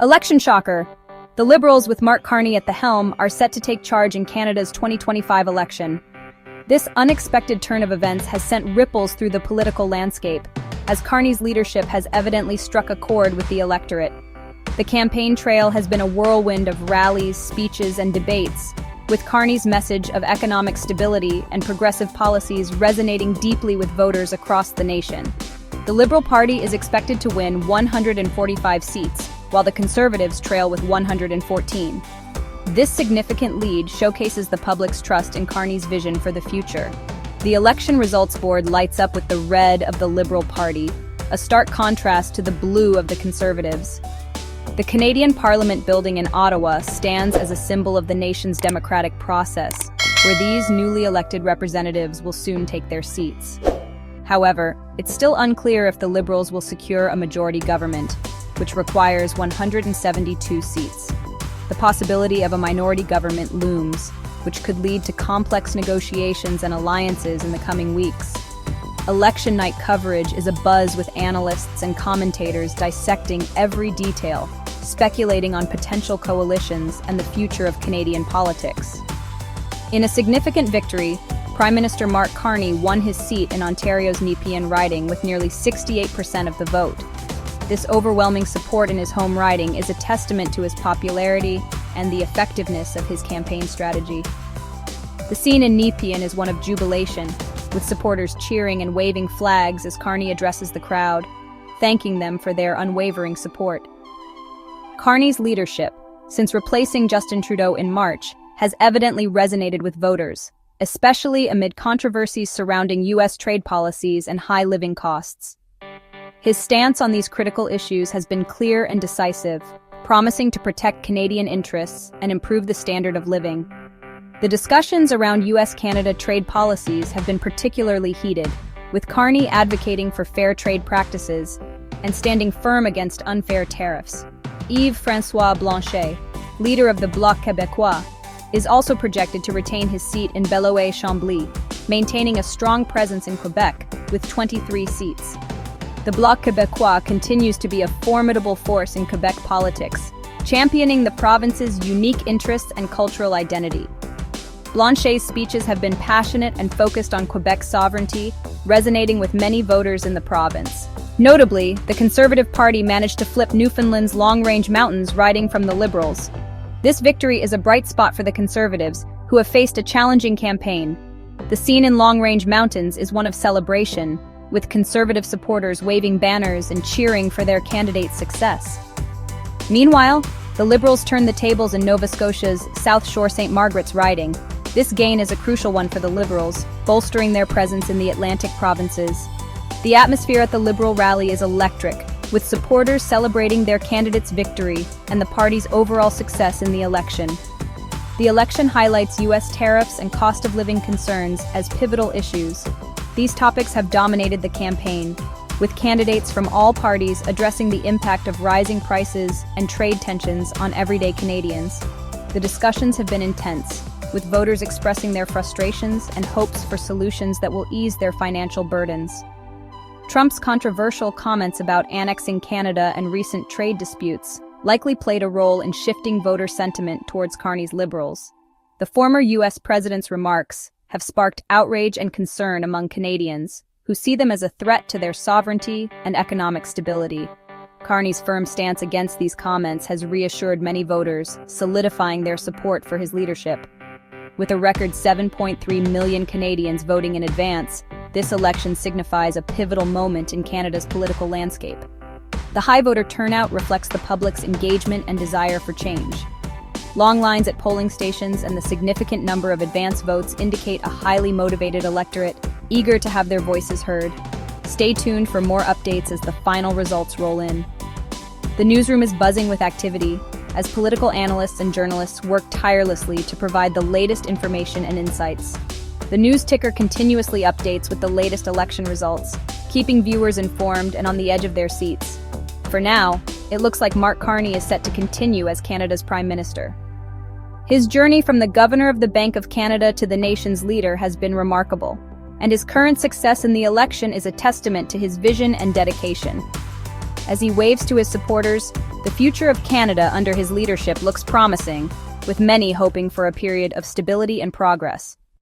Election shocker. The Liberals, with Mark Carney at the helm, are set to take charge in Canada's 2025 election. This unexpected turn of events has sent ripples through the political landscape, as Carney's leadership has evidently struck a chord with the electorate. The campaign trail has been a whirlwind of rallies, speeches, and debates, with Carney's message of economic stability and progressive policies resonating deeply with voters across the nation. The Liberal Party is expected to win 145 seats, while the Conservatives trail with 114. This significant lead showcases the public's trust in Carney's vision for the future. The election results board lights up with the red of the Liberal Party, a stark contrast to the blue of the Conservatives. The Canadian Parliament building in Ottawa stands as a symbol of the nation's democratic process, where these newly elected representatives will soon take their seats. However, it's still unclear if the Liberals will secure a majority government, which requires 172 seats. The possibility of a minority government looms, which could lead to complex negotiations and alliances in the coming weeks. Election night coverage is abuzz with analysts and commentators dissecting every detail, speculating on potential coalitions and the future of Canadian politics. In a significant victory, Prime Minister Mark Carney won his seat in Ontario's Nepean riding with nearly 68% of the vote. This overwhelming support in his home riding is a testament to his popularity and the effectiveness of his campaign strategy. The scene in Nepean is one of jubilation, with supporters cheering and waving flags as Carney addresses the crowd, thanking them for their unwavering support. Carney's leadership, since replacing Justin Trudeau in March, has evidently resonated with voters, especially amid controversies surrounding U.S. trade policies and high living costs. His stance on these critical issues has been clear and decisive, promising to protect Canadian interests and improve the standard of living. The discussions around U.S.-Canada trade policies have been particularly heated, with Carney advocating for fair trade practices and standing firm against unfair tariffs. Yves-François Blanchet, leader of the Bloc Québécois, is also projected to retain his seat in Beloeil-Chambly, maintaining a strong presence in Quebec with 23 seats. The Bloc Québécois continues to be a formidable force in Quebec politics, championing the province's unique interests and cultural identity. Blanchet's speeches have been passionate and focused on Quebec's sovereignty, resonating with many voters in the province. Notably, the Conservative Party managed to flip Newfoundland's long-range mountains riding from the Liberals. This victory is a bright spot for the Conservatives, who have faced a challenging campaign. The scene in long-range mountains is one of celebration, with Conservative supporters waving banners and cheering for their candidate's success. Meanwhile, the Liberals turned the tables in Nova Scotia's South Shore St. Margaret's riding. This gain is a crucial one for the Liberals, bolstering their presence in the Atlantic provinces. The atmosphere at the Liberal rally is electric, with supporters celebrating their candidate's victory and the party's overall success in the election. The election highlights U.S. tariffs and cost of living concerns as pivotal issues. These topics have dominated the campaign, with candidates from all parties addressing the impact of rising prices and trade tensions on everyday Canadians. The discussions have been intense, with voters expressing their frustrations and hopes for solutions that will ease their financial burdens. Trump's controversial comments about annexing Canada and recent trade disputes likely played a role in shifting voter sentiment towards Carney's Liberals. The former U.S. president's remarks have sparked outrage and concern among Canadians, who see them as a threat to their sovereignty and economic stability. Carney's firm stance against these comments has reassured many voters, solidifying their support for his leadership. With a record 7.3 million Canadians voting in advance, this election signifies a pivotal moment in Canada's political landscape. The high voter turnout reflects the public's engagement and desire for change. Long lines at polling stations and the significant number of advance votes indicate a highly motivated electorate, eager to have their voices heard. Stay tuned for more updates as the final results roll in. The newsroom is buzzing with activity, as political analysts and journalists work tirelessly to provide the latest information and insights. The news ticker continuously updates with the latest election results, keeping viewers informed and on the edge of their seats. For now, it looks like Mark Carney is set to continue as Canada's Prime Minister. His journey from the Governor of the Bank of Canada to the nation's leader has been remarkable, and his current success in the election is a testament to his vision and dedication. As he waves to his supporters, The future of Canada under his leadership looks promising, with many hoping for a period of stability and progress.